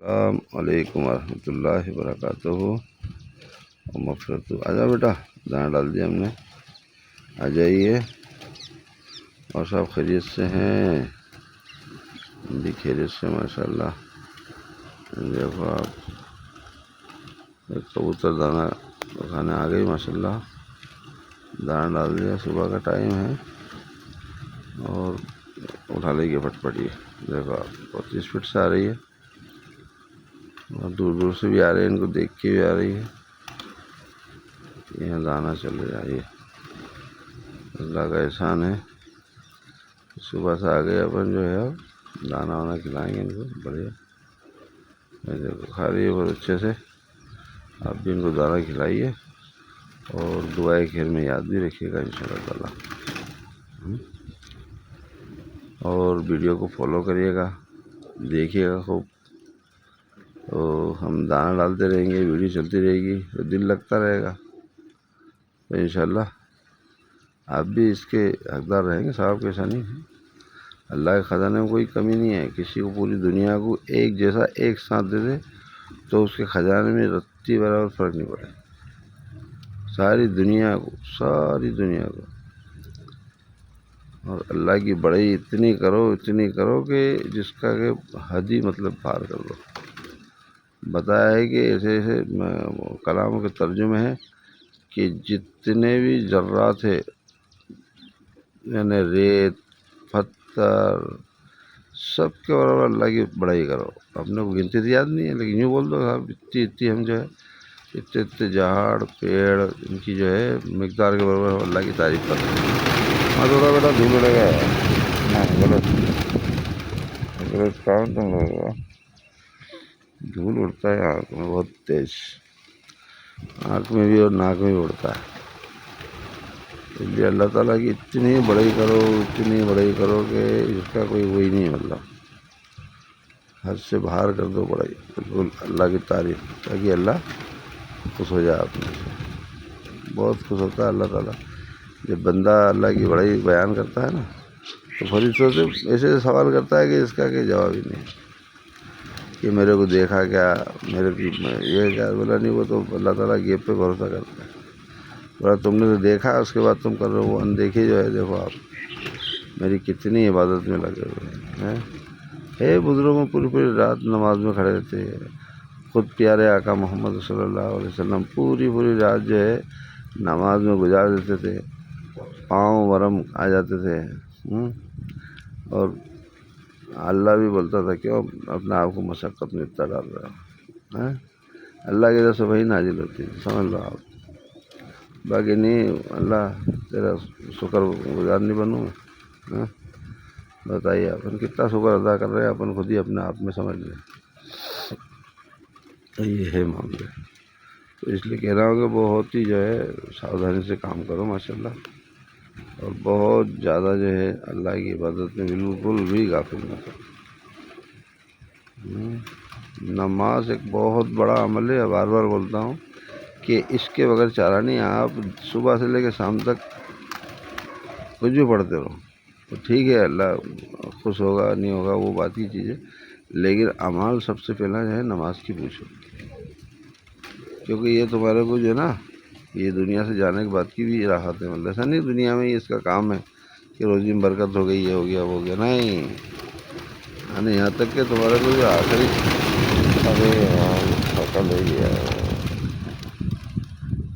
السلام علیکم ورحمۃ اللہ وبرکاتہ اور مغفرت۔ آجا بیٹا، دانا ڈال دیا ہم نے، آ جائیے۔ اور سب خیریت سے ہیں؟ ہم بھی خیریت سے ماشاء اللہ۔ دیکھو آپ، ایک کبوتر دانا کھانے آ گئی ماشاء اللہ، دانا ڈال دیا، صبح کا ٹائم ہے اور اٹھا لے گی پٹپٹی۔ دیکھو آپ، بہت اسپیڈ سے آ رہی ہے اور دور دور سے بھی آ رہی ہے، ان کو دیکھ کے بھی آ رہی ہے۔ یہاں دانا چل رہا ہے، یہ اللہ کا احسان ہے۔ صبح سے آ گئے اپن جو ہے دانا وانا کھلائیں گے ان کو بڑھیا۔ دیکھو کھا رہی ہے بہت اچھے سے۔ آپ بھی ان کو دانا کھلائیے اور دعائے خیر میں یاد بھی رکھیے گا انشاءاللہ تعالیٰ۔ اور ویڈیو کو فالو کریے گا، دیکھیے گا خوب۔ تو ہم دانا ڈالتے رہیں گے، ویڈیو چلتی رہے گی تو دل لگتا رہے گا، تو انشاءاللہ آپ بھی اس کے حقدار رہیں گے، صاحب کیسا نہیں ہے۔ اللہ کے خزانے میں کوئی کمی نہیں ہے۔ کسی کو پوری دنیا کو ایک جیسا ایک ساتھ دے دے تو اس کے خزانے میں رتی برابر فرق نہیں پڑے۔ ساری دنیا کو اور اللہ کی بڑائی اتنی کرو کہ جس کا کہ حد ہی مطلب پار کر دو۔ بتایا ہے کہ ایسے کلاموں کے ترجمے ہیں کہ جتنے بھی ذرات ہے، یعنی ریت، پتھر، سب کے برابر اللہ کی بڑائی کرو۔ اپنے کو گنتی تو یاد نہیں ہے، لیکن یوں بول دو صاحب اتنی ہم جو ہے اتنے جہاڑ پیڑ ان کی جو ہے مقدار کے برابر اللہ کی تعریف کر رہے ہیں۔ ہاں تھوڑا بیٹا دھول اڑے گا، غلط کام تم لوگوں کا۔ دھول اڑتا ہے آنکھ میں بہت تیز، آنکھ میں بھی اور ناک میں بھی اڑتا ہے۔ اس لیے اللہ تعالیٰ کی اتنی بڑائی کرو کہ اس کا کوئی وہی نہیں، مطلب حد سے باہر کر دو بڑائی، بالکل اللہ کی تعریف، تاکہ اللہ خوش ہو جائے اپنے سے۔ بہت خوش ہوتا ہے اللہ تعالیٰ جب بندہ اللہ کی بڑائی بیان کرتا ہے نا، تو فرشتوں سے ایسے سوال کرتا ہے کہ اس کا کوئی جواب ہی نہیں، کہ میرے کو دیکھا کیا، میرے کو یہ کیا بولا نہیں۔ وہ تو اللہ تعالیٰ غیب پہ بھروسہ کرتا ہے۔ بولا تم نے تو دیکھا، اس کے بعد تم کر رہے ہو وہ اندیکھے جو ہے۔ دیکھو آپ میری کتنی عبادت میں لگے ہوئے ہیں۔ بزرگوں پوری رات نماز میں کھڑے رہتے ہیں۔ خود پیارے آقا محمد صلی اللہ علیہ وسلم پوری رات جو ہے نماز میں گزار دیتے تھے، پاؤں ورم آ جاتے تھے۔ اور اللہ بھی بولتا تھا کیوں اپنے آپ کو مشقت میں اتنا ڈال رہا ہے۔ اللہ کی طرف سے وہی نازل ہوتی ہے، سمجھ لو آپ۔ باقی نہیں، اللہ تیرا شکر گزار نہیں بنوں میں۔ بتائیے اپن کتنا شکر ادا کر رہے ہیں، اپن خود ہی اپنے آپ میں سمجھ لیں۔ یہ ہے معاملہ، تو اس لیے کہہ رہا ہوں کہ بہت ہی جو ہے ساودھانی سے کام کرو ماشاءاللہ، اور بہت زیادہ جو ہے اللہ کی عبادت میں بالکل بھی غافل نہ کرو۔ نماز ایک بہت بڑا عمل ہے، بار بار بولتا ہوں کہ اس کے بغیر چارہ نہیں۔ آپ صبح سے لے کے شام تک کچھ بھی پڑھتے رہو تو ٹھیک ہے، اللہ خوش ہوگا نہیں ہوگا وہ بات کی چیز ہے، لیکن اعمال سب سے پہلا جو ہے نماز کی پوچھو، کیونکہ یہ تمہارے کو جو ہے نا، یہ دنیا سے جانے کے بعد کی بھی راحت ہے۔ مطلب ایسا نہیں دنیا میں اس کا کام ہے کہ روزی میں برکت ہو گئی، یہ ہو گیا وہ ہو گیا، نہیں، یعنی یہاں تک کہ تمہارے کو جو آخری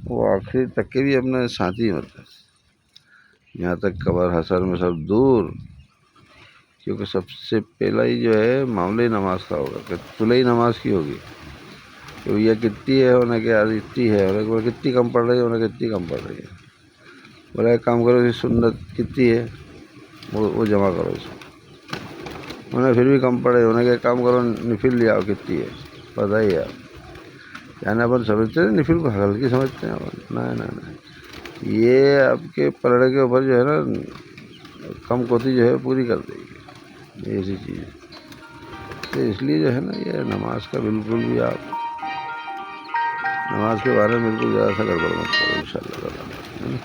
وہ آخری تک کے بھی اپنے ساتھی، مطلب یہاں تک قبر حشر میں سب دور، کیونکہ سب سے پہلا ہی جو ہے معاملہ ہی نماز کا ہوگا کہ تلئی نماز کی ہوگی، کہ یہ کتنی ہے ہونے کے یار اتنی ہے، اور کتنی کم پڑ رہی ہے ہونے کے کتنی کم پڑ رہی ہے۔ بولا ایک کام کرو، سنت کتنی ہے وہ جمع کرو اس کو، انہیں پھر بھی کم پڑے ہونے کے کام کرو، نفل لے آؤ کتنی ہے بتائیے آپ۔ یعنی اپن سمجھتے ہیں نفل کو ہلکی سمجھتے ہیں اپن، نہیں، یہ آپ کے پلڑے کے اوپر جو ہے نا کم کوتی جو ہے پوری کر دے گی، ایسی چیز ہے۔ تو اس لیے جو ہے نا یہ نماز کا بالکل بھی آپ نماز کے بارے میں بالکل زیادہ سا گڑبڑ مت کرو انشاءاللہ تعالیٰ۔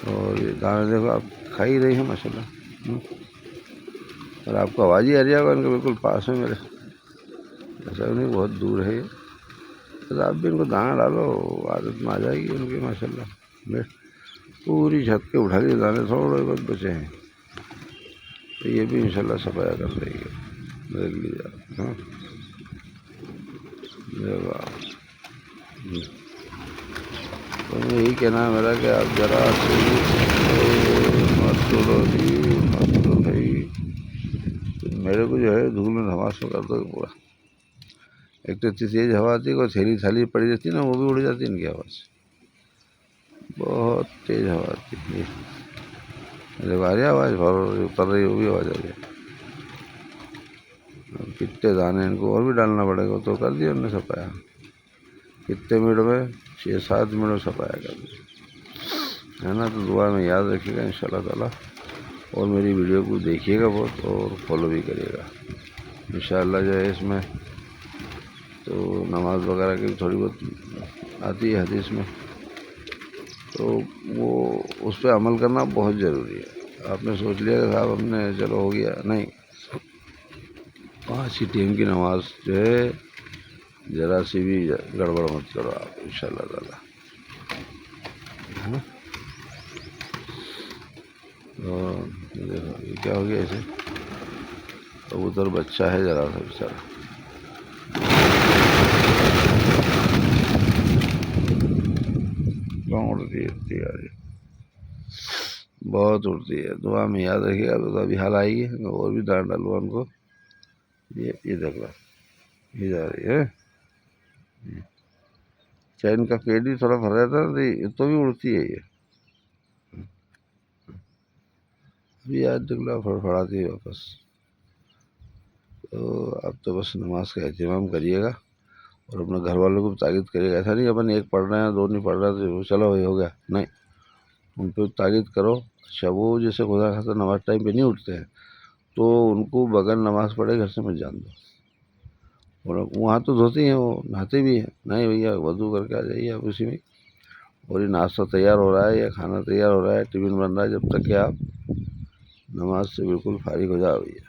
اور یہ دانا دیکھو آپ کھا ہی رہی ہیں ماشاءاللہ، اور آپ کو آواز ہی آ رہی ہوگا ان کے بالکل پاس میں میرے، ایسا نہیں بہت دور ہے یہ، بس آپ بھی ان کو دانا ڈالو، عادت میں آ جائے گی ان کی ماشاء اللہ۔ پوری چھت کے اٹھا لیے دانے، تھوڑے بہت بچے ہیں تو یہ بھی انشاءاللہ صفایا کر رہی ہے، دیکھ لیجیے آپ۔ ہاں دیکھو آپ، تو یہی کہنا ہے میرا کہ آپ ذرا مت چھوڑو جی، مت چھوڑو بھائی، میرے کو جو ہے دھول میں نماز میں کر دو پورا۔ ایک تو اتنی تیز ہوا آتی ہے، کوئی تھیلی تھالی پڑی رہتی ہے نا، وہ بھی اڑ جاتی ہے ان کی آواز سے، بہت تیز ہوا آتی ہے۔ جب آ رہی ہے آواز اتر رہی ہے، وہ بھی آواز آ رہی ہے۔ کتنے دانے ان کو اور بھی ڈالنا پڑے گا، تو کر دیا انہوں نے صفایا، کتنے منٹ میں، 6-7 منٹ میں صفایا کر دیا ہے نا۔ تو دعا میں یاد رکھیے گا انشاءاللہ تعالیٰ، اور میری ویڈیو کو دیکھیے گا بہت، اور فالو بھی کریے گا انشاءاللہ۔ جو ہے اس میں تو نماز وغیرہ کی تھوڑی بہت آتی ہے حدیث میں، تو وہ اس پہ عمل کرنا بہت ضروری ہے۔ آپ نے سوچ لیا کہ صاحب ہم نے چلو ہو گیا، نہیں، 5 ہی ٹائم کی نماز جو ہے ذرا سی بھی گڑبڑ مت کرو آپ انشاءاللہ تعالیٰ، ہے نا۔ اور دیکھو یہ کیا ہو گیا اسے، کبوتر بچہ ہے ذرا سا بیچارہ، اڑتی آ رہی ہے، بہت اڑتی ہے۔ دعا میں یاد رکھیے گا، تو ابھی حال آئے گی اور بھی دان ڈالوا ان کو۔ یہ دیکھ لو، یہ جا رہی ہے، چاہے ان کا پیٹ بھی تھوڑا بھر رہتا ہے تو بھی اڑتی ہے یہ، ابھی آج دیکھ لو فڑفڑاتی ہے واپس۔ تو اب تو بس نماز کا اہتمام کریے گا، اور اپنے گھر والوں کو بھی تاکید کریے گا۔ ایسا نہیں اپن ایک پڑھ رہے ہیں 2 نہیں پڑھ رہے تو چلو وہی ہو گیا، نہیں، ان پہ تاکید کرو۔ اچھا وہ جیسے خدا خاصا نماز ٹائم پہ نہیں اٹھتے ہیں، تو ان کو بغیر نماز پڑھے گھر سے مت جان دو، اور وہاں تو دھوتے ہیں، وہ نہاتے بھی ہیں، نہیں بھیا وضو کر کے آ جائیے آپ اسی میں، اور یہ ناشتہ تیار ہو رہا ہے یا کھانا تیار ہو رہا ہے، ٹفن بن رہا ہے، جب تک کہ آپ نماز سے بالکل فارغ ہو جاؤ بھیا،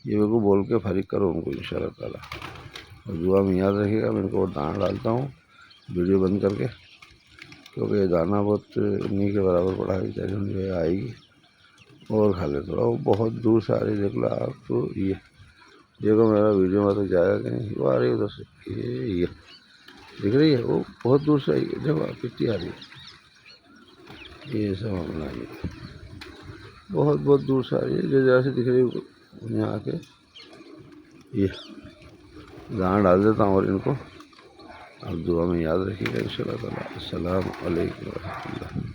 یہ میرے کو بول کے فارغ کرو ان کو انشاءاللہ تعالیٰ۔ اور دعا میں یاد رکھیے گا، میں ان کو دانا ڈالتا ہوں ویڈیو بند کر کے، کیونکہ یہ دانا بہت انہیں کے برابر پڑا ہے، بیچاری جو ہے آئے گی اور کھا لے تھوڑا، وہ بہت دور سے آ رہی، دیکھ لو آپ، تو یہ دیکھو میرا ویڈیو میں تو جائے گا کہ نہیں، وہ آ رہی ہے ادھر سے، یہ دکھ رہی ہے، وہ بہت دور سے آئی ہے، دیکھو آپ کتنی آ رہی ہے، یہ سب معاملہ ہے، بہت بہت دور سے آ رہی ہے، جو جگہ سے دکھ رہی ہے یہاں آ کے یہ دانا ڈال دیتا ہوں، اور ان کو آپ دعا میں یاد رکھیے گا انشاءاللہ تعالیٰ۔ السلام علیکم ورحمۃ اللہ۔